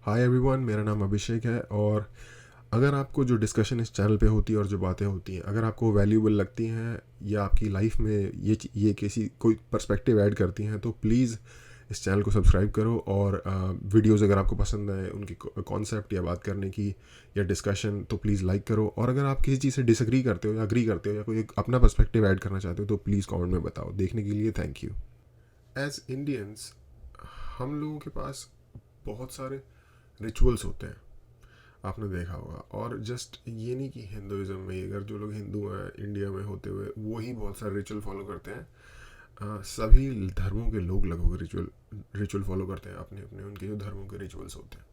Hi everyone, मेरा नाम अभिषेक है। और अगर आपको जो डिस्कशन इस चैनल पे होती है और जो बातें होती हैं, अगर आपको वैल्यूबल लगती हैं या आपकी लाइफ में ये किसी कोई पर्सपेक्टिव ऐड करती हैं, तो प्लीज़ इस चैनल को सब्सक्राइब करो। और वीडियोस अगर आपको पसंद आए, उनकी कॉन्सेप्ट या बात करने की या डिस्कशन, तो प्लीज़ लाइक करो। और अगर आप किसी चीज़ से डिसएग्री करते हो या अग्री करते हो या कोई एक अपना पर्सपेक्टिव ऐड करना चाहते हो, तो प्लीज़ कमेंट में बताओ। देखने के लिए थैंक यू। एज इंडियंस, हम लोगों के पास बहुत सारे रिचुअल्स होते हैं, आपने देखा होगा। और जस्ट ये नहीं कि हिंदुज़म में ही, अगर जो लोग हिंदू हैं इंडिया में होते हुए वो ही बहुत सारे रिचुअल फॉलो करते हैं। सभी धर्मों के लोग लगभग रिचुअल फॉलो करते हैं, अपने अपने उनके जो धर्मों के रिचुअल्स होते हैं।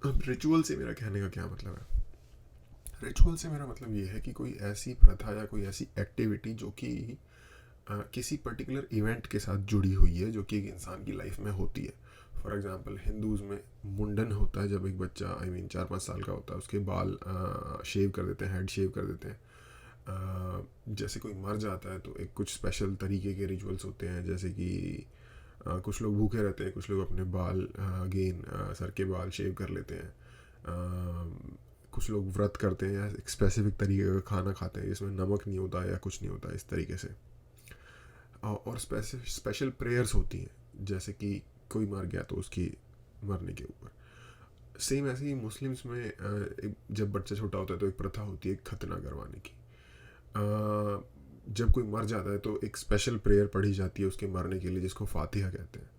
अब रिचुअल से मेरा कहने का क्या मतलब है? रिचुअल से मेरा मतलब ये है कि कोई ऐसी प्रथा या कोई ऐसी एक्टिविटी जो कि किसी पर्टिकुलर इवेंट के साथ जुड़ी हुई है, जो कि एक इंसान की लाइफ में होती है। फॉर एग्जांपल, हिंदूज़ में मुंडन होता है, जब एक बच्चा 4-5 साल का होता है, उसके बाल शेव कर देते हैं, हेड शेव कर देते हैं। जैसे कोई मर जाता है तो एक कुछ स्पेशल तरीके के रिचुअल्स होते हैं, जैसे कि कुछ लोग भूखे रहते हैं, कुछ लोग अपने बाल अगेन सर के बाल शेव कर लेते हैं। कुछ लोग व्रत करते हैं या एक स्पेसिफिक तरीके का खाना खाते हैं जिसमें नमक नहीं होता या कुछ नहीं होता, इस तरीके से। और स्पेशल प्रेयर्स होती हैं, जैसे कि कोई मर गया तो उसकी मरने के ऊपर। सेम ऐसे ही मुस्लिम्स में जब बच्चा छोटा होता है तो एक प्रथा होती है खतना करवाने की। जब कोई मर जाता है तो एक स्पेशल प्रेयर पढ़ी जाती है उसके मरने के लिए, जिसको फातिहा कहते हैं।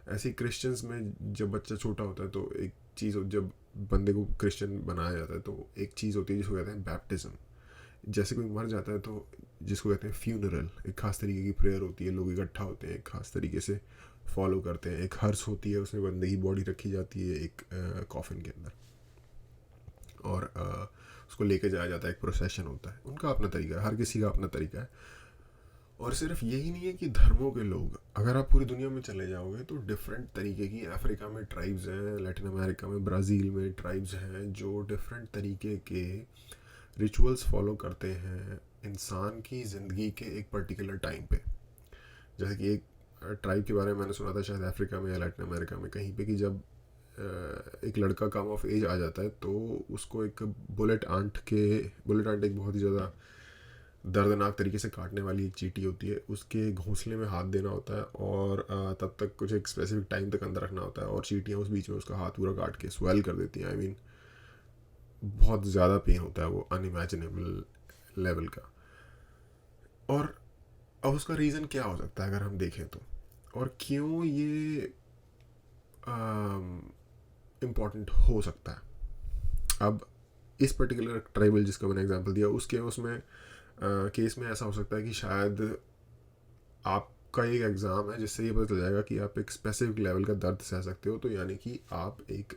ऐसे ही क्रिश्चियंस में जब बच्चा छोटा होता है तो एक चीज़, जब बंदे को क्रिश्चियन बनाया जाता है तो एक चीज़ होती है जिसको कहते हैं बैप्टिज्म। जैसे कोई मर जाता है तो जिसको कहते हैं फ्यूनरल, एक खास तरीके की प्रेयर होती है, लोग इकट्ठा होते हैं, एक खास तरीके से फॉलो करते हैं। एक हर्स होती है, उसमें बंदे की बॉडी रखी जाती है एक कॉफिन के अंदर, और उसको लेके जाया जाता है, एक प्रोसेशन होता है। उनका अपना तरीका है, हर किसी का अपना तरीका है। और सिर्फ यही नहीं है कि धर्मों के लोग, अगर आप पूरी दुनिया में चले जाओगे तो डिफरेंट तरीके की, अफ्रीका में ट्राइब्स हैं, लैटिन अमेरिका में, ब्राज़ील में ट्राइब्स हैं जो डिफरेंट तरीके के रिचुअल्स फॉलो करते हैं इंसान की ज़िंदगी के एक पर्टिकुलर टाइम पे। जैसे कि एक ट्राइब के बारे में मैंने सुना था, शायद अफ्रीका में या लैटिन अमेरिका में कहीं पे, कि जब एक लड़का कम ऑफ एज आ जाता है तो उसको एक बुलेट आंट एक बहुत ही ज़्यादा दर्दनाक तरीके से काटने वाली एक चींटी होती है, उसके घोंसले में हाथ देना होता है, और तब तक कुछ एक स्पेसिफिक टाइम तक अंदर रखना होता है, और चींटियाँ उस बीच में उसका हाथ पूरा काट के स्वेल कर देती हैं। बहुत ज़्यादा पेन होता है, वो अनइमेजिनेबल लेवल का। और अब उसका रीज़न क्या हो सकता है अगर हम देखें तो, और क्यों ये इम्पॉर्टेंट हो सकता है। अब इस पर्टिकुलर ट्राइबल जिसका मैंने एग्जांपल दिया, उसके उसमें केस में ऐसा हो सकता है कि शायद आपका एक एग्ज़ाम है जिससे ये पता चल जाएगा कि आप एक स्पेसिफिक लेवल का दर्द सह सकते हो, तो यानी कि आप एक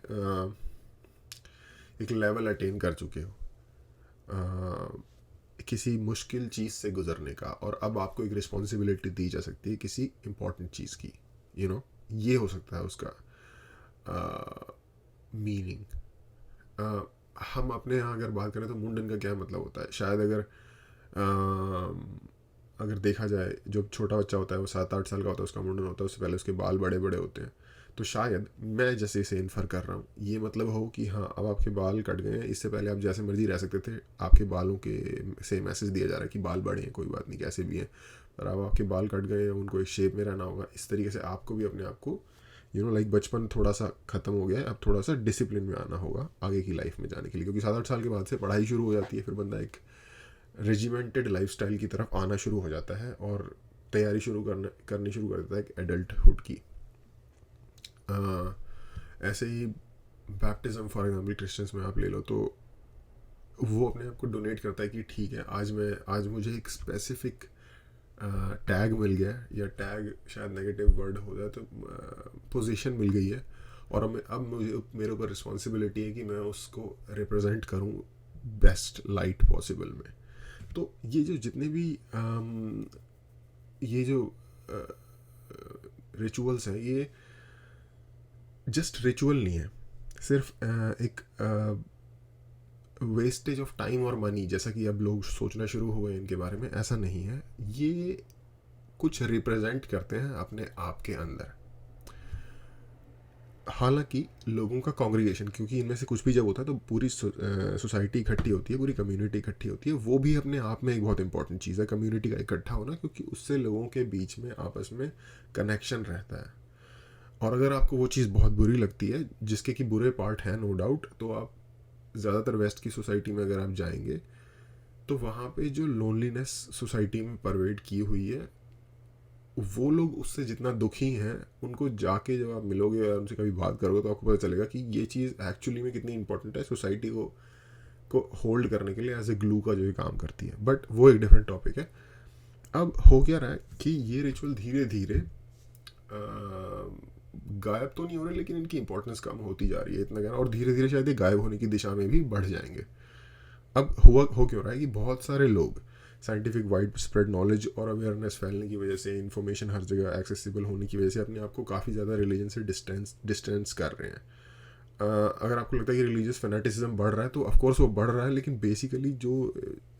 लेवल अटेन कर चुके हो किसी मुश्किल चीज़ से गुजरने का, और अब आपको एक रिस्पॉन्सिबिलिटी दी जा सकती है किसी इम्पोर्टेंट चीज़ की। ये हो सकता है उसका मीनिंग। हम अपने यहाँ अगर बात करें तो मुंडन का क्या मतलब होता है, शायद अगर देखा जाए, जब छोटा बच्चा होता है वो 7-8 साल का होता है, उसका मुंडन होता है, उससे पहले उसके बाल बड़े बड़े होते हैं। तो शायद मैं जैसे इसे इन्फर कर रहा हूँ, ये मतलब हो कि हाँ, अब आपके बाल कट गए हैं, इससे पहले आप जैसे मर्जी रह सकते थे, आपके बालों के से मैसेज दिया जा रहा है कि बाल बड़े हैं, कोई बात नहीं, कैसे भी हैं, पर अब आपके बाल कट गए हैं, उनको एक शेप में रहना होगा। इस तरीके से आपको भी अपने आप को लाइक बचपन थोड़ा सा ख़त्म हो गया है, अब थोड़ा सा डिसिप्लिन में आना होगा आगे की लाइफ में जाने के लिए, क्योंकि 7-8 साल के बाद से पढ़ाई शुरू हो जाती है, फिर बंदा एक रेजिमेंटेड लाइफस्टाइल की तरफ आना शुरू हो जाता है और तैयारी करनी शुरू कर देता है एक एडल्टहुड की। ऐसे ही बैप्टिज्म फॉर एग्जाम्पल क्रिश्चियंस में आप ले लो, तो वो अपने आप को डोनेट करता है कि ठीक है, आज मुझे एक स्पेसिफिक टैग मिल गया, या टैग शायद नेगेटिव वर्ड हो जाए तो पोजीशन मिल गई है, और अब मुझे मेरे ऊपर रिस्पॉन्सिबिलिटी है कि मैं उसको रिप्रेजेंट करूँ बेस्ट लाइट पॉसिबल में। तो ये जो जितने भी ये जो रिचुअल्स हैं, ये जस्ट रिचुअल नहीं है, सिर्फ एक वेस्टेज ऑफ टाइम और मनी, जैसा कि अब लोग सोचना शुरू हो गए इनके बारे में। ऐसा नहीं है, ये कुछ रिप्रेजेंट करते हैं अपने आप के अंदर। हालांकि लोगों का कॉन्ग्रीगेशन, क्योंकि इनमें से कुछ भी जब होता है तो पूरी सोसाइटी इकट्ठी होती है, पूरी कम्युनिटी इकट्ठी होती है, वो भी अपने आप में एक बहुत इंपॉर्टेंट चीज़ है कम्युनिटी का इकट्ठा होना, क्योंकि उससे लोगों के बीच में आपस में कनेक्शन रहता है। और अगर आपको वो चीज़ बहुत बुरी लगती है, जिसके कि बुरे पार्ट हैं नो डाउट, तो आप ज़्यादातर वेस्ट की सोसाइटी में अगर आप जाएंगे तो वहाँ पे जो लोनलीनेस सोसाइटी में परवेड की हुई है, वो लोग उससे जितना दुखी हैं, उनको जाके जब आप मिलोगे या उनसे कभी बात करोगे तो आपको पता चलेगा कि ये चीज़ एक्चुअली में कितनी इंपॉर्टेंट है सोसाइटी को होल्ड करने के लिए, एज ए ग्लू का जो ये काम करती है। बट वो एक डिफरेंट टॉपिक है। अब हो क्या रहा है कि ये रिचुअल धीरे धीरे गायब तो नहीं हो रहे, लेकिन इनकी इंपॉर्टेंस कम होती जा रही है, इतना कहना, और धीरे धीरे शायद ये गायब होने की दिशा में भी बढ़ जाएंगे। अब हो क्यों रहा है कि बहुत सारे लोग साइंटिफिक वाइड स्प्रेड नॉलेज और अवेयरनेस फैलने की वजह से, इन्फॉर्मेशन हर जगह एक्सेसिबल होने की वजह से अपने आप को काफ़ी ज़्यादा रिलीजन से डिस्टेंस कर रहे हैं। अगर आपको लगता है कि रिलीजियस फैनेटिसिज्म बढ़ रहा है तो ऑफकोर्स वो बढ़ रहा है, लेकिन बेसिकली जो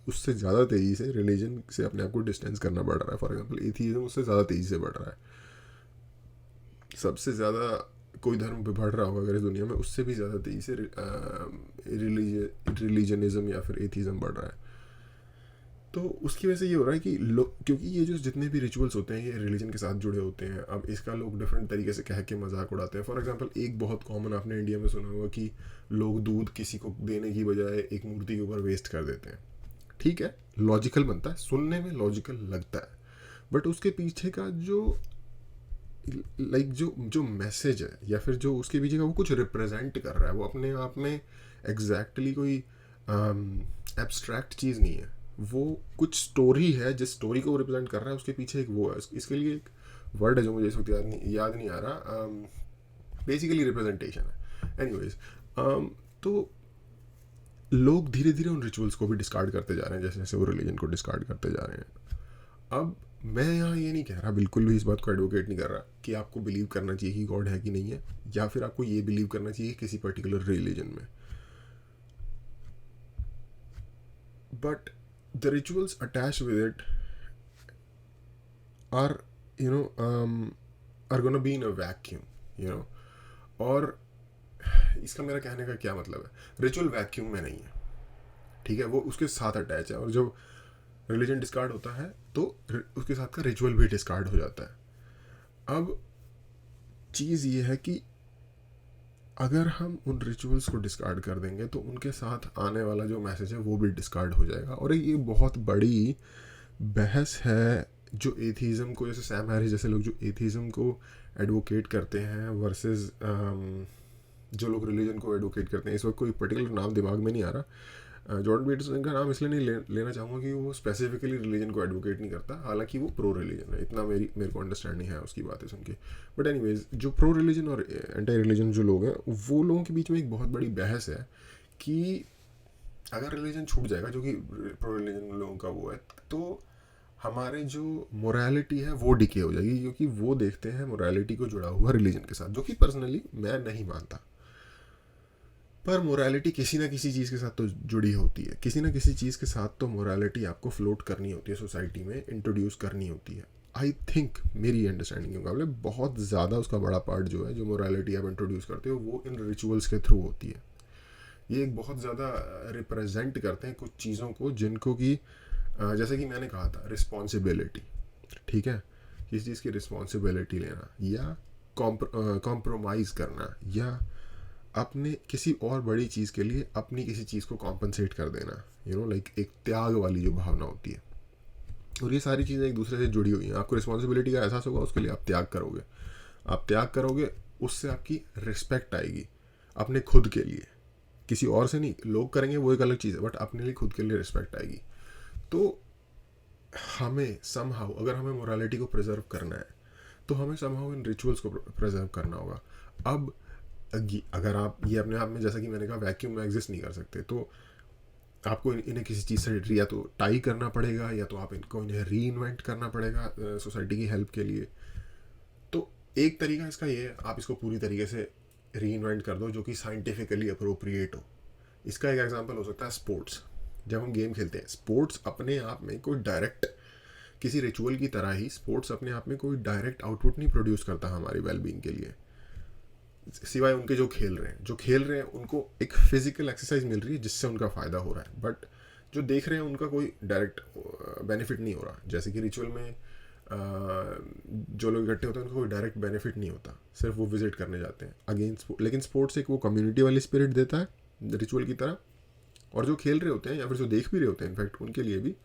उससे ज़्यादा तेज़ी से रिलीजन से अपने आप को डिस्टेंस करना बढ़ रहा है। फॉर एग्जांपल एथीज़म उससे ज़्यादा तेज़ी से बढ़ रहा है। सबसे ज़्यादा कोई धर्म बढ़ रहा होगा अगर इस दुनिया में, उससे भी ज़्यादा तेज़ी से रिलीजनिज्म या फिर एथीज़म बढ़ रहा है। तो उसकी वजह से ये हो रहा है कि क्योंकि ये जो जितने भी रिचुअल्स होते हैं ये रिलीजन के साथ जुड़े होते हैं। अब इसका लोग डिफरेंट तरीके से कह के मजाक उड़ाते हैं। फॉर एग्जांपल एक बहुत कॉमन आपने इंडिया में सुना होगा कि लोग दूध किसी को देने की बजाय एक मूर्ति के ऊपर वेस्ट कर देते हैं। ठीक है, लॉजिकल बनता है, सुनने में लॉजिकल लगता है, बट उसके पीछे का जो जो मैसेज है या फिर जो उसके पीछे का वो कुछ रिप्रेजेंट कर रहा है, वो अपने आप में एग्जैक्टली कोई एब्स्ट्रैक्ट चीज़ नहीं है। वो कुछ स्टोरी है, जिस स्टोरी को रिप्रेजेंट कर रहा है उसके पीछे एक वो है। इसके लिए एक वर्ड है जो मुझे इस वक्त याद नहीं आ रहा, बेसिकली रिप्रेजेंटेशन है। एनीवेज, तो लोग धीरे धीरे उन रिचुअल्स को भी डिस्कार्ड करते जा रहे हैं जैसे जैसे वो रिलीजन को डिस्कार्ड करते जा रहे हैं। अब मैं यहाँ ये नहीं कह रहा, बिल्कुल भी इस बात को एडवोकेट नहीं कर रहा कि आपको बिलीव करना चाहिए कि गॉड है कि नहीं है, या फिर आपको ये बिलीव करना चाहिए किसी पर्टिकुलर रिलीजन में। But the rituals attach with it are are gonna be in a vacuum, और इसका मेरा कहने का क्या मतलब है, रिचुअल वैक्यूम में नहीं है, ठीक है, वो उसके साथ अटैच है। और जब रिलीजन डिस्कार्ड होता है तो उसके साथ का रिचुअल भी डिस्कार्ड हो जाता है। अब चीज़ ये है कि अगर हम उन रिचुअल्स को डिस्कार्ड कर देंगे तो उनके साथ आने वाला जो मैसेज है वो भी डिस्कार्ड हो जाएगा। और ये बहुत बड़ी बहस है जो एथीज़म को, जैसे सैम हैरिस जैसे लोग जो एथीज़म को एडवोकेट करते हैं वर्सेस जो लोग रिलीजन को एडवोकेट करते हैं। इस वक्त कोई पर्टिकुलर नाम दिमाग में नहीं आ रहा। जॉर्डन पीटरसन का नाम इसलिए नहीं लेना चाहूँगा कि वो स्पेसिफिकली रिलीजन को एडवोकेट नहीं करता, हालांकि वो प्रो रिलीजन है, इतना मेरे को अंडरस्टैंडिंग है उसकी बातें सुन के। बट एनीवेज, जो प्रो रिलीजन और एंटी रिलीजन जो लोग हैं, वो लोगों के बीच में एक बहुत बड़ी बहस है कि अगर रिलीजन छूट जाएगा, जो कि प्रो रिलीजन लोगों का वो है, तो हमारे जो मोरालिटी है वो डिके हो जाएगी, क्योंकि वो देखते हैं मोरालिटी को जुड़ा हुआ रिलीजन के साथ, जो कि पर्सनली मैं नहीं मानता। पर मोरालिटी किसी ना किसी चीज़ के साथ तो जुड़ी होती है, किसी ना किसी चीज़ के साथ तो मोरालिटी आपको फ्लोट करनी होती है, सोसाइटी में इंट्रोड्यूस करनी होती है। आई थिंक मेरी अंडरस्टैंडिंग के मुकाबले बहुत ज़्यादा उसका बड़ा पार्ट जो है, जो मोरालिटी आप इंट्रोड्यूस करते हो, वो इन रिचुअल्स के थ्रू होती है। ये एक बहुत ज़्यादा रिप्रेजेंट करते हैं कुछ चीज़ों को, जिनको कि जैसे कि मैंने कहा था, रिस्पॉन्सिबिलिटी, ठीक है, किसी चीज़ की रिस्पॉन्सिबिलिटी लेना या कॉम्प्रोमाइज़ करना, या अपने किसी और बड़ी चीज़ के लिए अपनी किसी चीज़ को कॉम्पनसेट कर देना, लाइक एक त्याग वाली जो भावना होती है। और ये सारी चीज़ें एक दूसरे से जुड़ी हुई हैं। आपको रिस्पॉन्सिबिलिटी का एहसास होगा, उसके लिए आप त्याग करोगे, उससे आपकी रिस्पेक्ट आएगी अपने खुद के लिए, किसी और से नहीं। लोग करेंगे वो एक अलग चीज़ है, बट अपने लिए खुद के लिए रिस्पेक्ट आएगी। तो हमें समहाउ, अगर हमें मोरालिटी को प्रिजर्व करना है तो हमें समहाउ इन रिचुअल्स को प्रिजर्व करना होगा। अब अगर आप ये अपने आप में, जैसा कि मैंने कहा, वैक्यूम में एग्जिस्ट नहीं कर सकते, तो आपको इन्हें किसी चीज़ से या तो टाई करना पड़ेगा, या तो आप इन्हें री इन्वेंट करना पड़ेगा सोसाइटी की हेल्प के लिए। तो एक तरीका इसका ये है, आप इसको पूरी तरीके से री इन्वेंट कर दो जो कि साइंटिफिकली अप्रोप्रिएट हो। इसका एक एग्जांपल हो सकता है स्पोर्ट्स। जब हम गेम खेलते हैं, स्पोर्ट्स अपने आप में कोई डायरेक्ट, किसी रिचुअल की तरह ही स्पोर्ट्स अपने आप में कोई डायरेक्ट आउटपुट नहीं प्रोड्यूस करता हमारी वेलबींग के लिए। सिवाय उनके जो खेल रहे हैं उनको एक फिजिकल एक्सरसाइज मिल रही है जिससे उनका फ़ायदा हो रहा है, बट जो देख रहे हैं उनका कोई डायरेक्ट बेनिफिट नहीं हो रहा। जैसे कि रिचुअल में जो लोग इकट्ठे होते हैं उनको कोई डायरेक्ट बेनिफिट नहीं होता, सिर्फ वो विजिट करने जाते हैं अगेंस्ट। लेकिन स्पोर्ट्स एक वो कम्युनिटी वाली स्पिरिट देता है रिचुअल की तरह, और जो खेल रहे होते हैं या फिर जो देख भी रहे होते हैं इनफैक्ट उनके लिए भी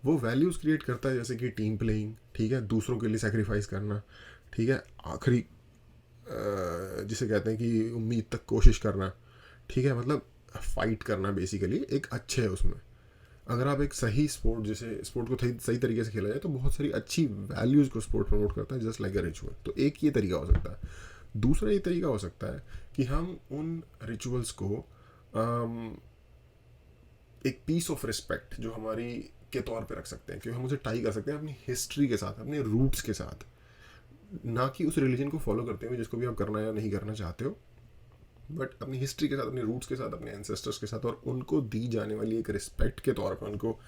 वो वैल्यूज़ क्रिएट करता है, जैसे कि टीम प्लेइंग, ठीक है, दूसरों के लिए सेक्रीफाइस करना, ठीक है, आखिरी जिसे कहते हैं कि उम्मीद तक कोशिश करना, ठीक है, मतलब फाइट करना बेसिकली एक अच्छे है उसमें। अगर आप एक सही स्पोर्ट, जैसे स्पोर्ट को सही तरीके से खेला जाए तो बहुत सारी अच्छी वैल्यूज़ को स्पोर्ट प्रमोट करता है, जस्ट लाइक अ रिचुअल। तो एक ये तरीका हो सकता है। दूसरा ये तरीका हो सकता है कि हम उन रिचुअल्स को एक पीस ऑफ रिस्पेक्ट जो हमारी के तौर पे रख सकते हैं, क्योंकि हम उसे टाई कर सकते हैं अपनी हिस्ट्री के साथ, अपने रूट्स के साथ, ना कि उस रिलीजन को फॉलो करते हुए जिसको भी आप करना या नहीं करना चाहते हो, बट अपनी हिस्ट्री के साथ, अपने रूट्स के साथ, अपने एंसेस्टर्स के साथ, और उनको दी जाने वाली एक रिस्पेक्ट के तौर पर उनको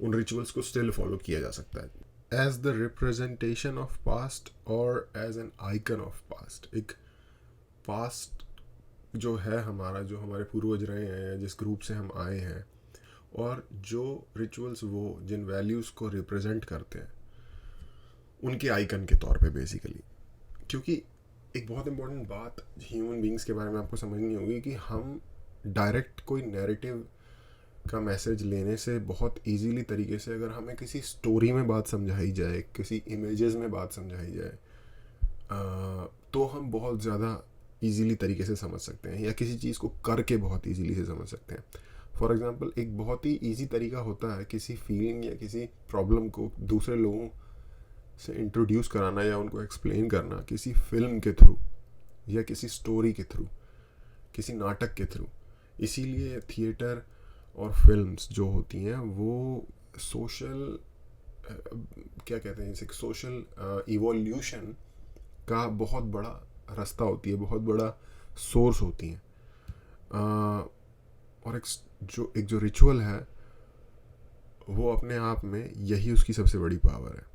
उन रिचुअल्स को स्टिल फॉलो किया जा सकता है as the representation of past और as an icon of past. एक पास्ट जो है हमारा, जो हमारे पूर्वज रहे हैं, जिस ग्रुप से हम आए हैं, और जो रिचुअल्स वो जिन वैल्यूज़ को रिप्रेजेंट करते हैं उनके आइकन के तौर पे बेसिकली। क्योंकि एक बहुत इंपॉर्टेंट बात ह्यूमन बींग्स के बारे में आपको समझनी होगी कि हम डायरेक्ट कोई नैरेटिव का मैसेज लेने से बहुत इजीली तरीके से, अगर हमें किसी स्टोरी में बात समझाई जाए, किसी इमेजेस में बात समझाई जाए, तो हम बहुत ज़्यादा इजीली तरीके से समझ सकते हैं, या किसी चीज़ को करके बहुत इजीली से समझ सकते हैं। फॉर एग्जांपल, एक बहुत ही इजी तरीका होता है किसी फीलिंग या किसी प्रॉब्लम को दूसरे लोगों से इंट्रोड्यूस कराना या उनको एक्सप्लेन करना, किसी फिल्म के थ्रू या किसी स्टोरी के थ्रू, किसी नाटक के थ्रू। इसीलिए थिएटर और फिल्म्स जो होती हैं वो सोशल क्या कहते हैं, जैसे सोशल इवोल्यूशन का बहुत बड़ा रास्ता होती है, बहुत बड़ा सोर्स होती हैं। और एक जो रिचुअल है वो अपने आप में यही उसकी सबसे बड़ी पावर है।